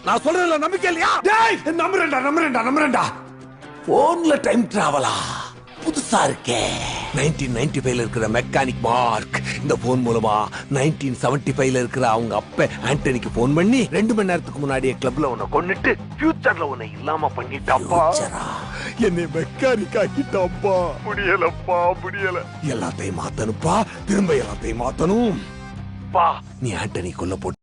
நான் சொல்றதுல நம்பிக்கை இல்லையா? டேய் நம்புறேன்டா. போன்ல டைம் டிராவலா புதுசா இருக்கே. 1995ல இருக்கிற மெக்கானிக் மார்க் இந்த போன் மூலமா 1975ல இருக்கிற அவங்க அப்ப ஆண்டனிக்கு போன் பண்ணி 2 மணி நேரத்துக்கு முன்னாடியே கிளப்ல உன்னை கொன்னுட்டு ஃபியூச்சர்ல உன்னை இல்லாம பண்ணிட்டாப்பா. என்னை மெக்கானிக் ஆக்கிட்டாப்பா. முடியல. எல்லாத்தையும் மாத்தணும்ப்பா. திரும்ப எல்லாத்தையும் மாத்தணும். பா நீ ஆண்டனி கொல்ல போட்டு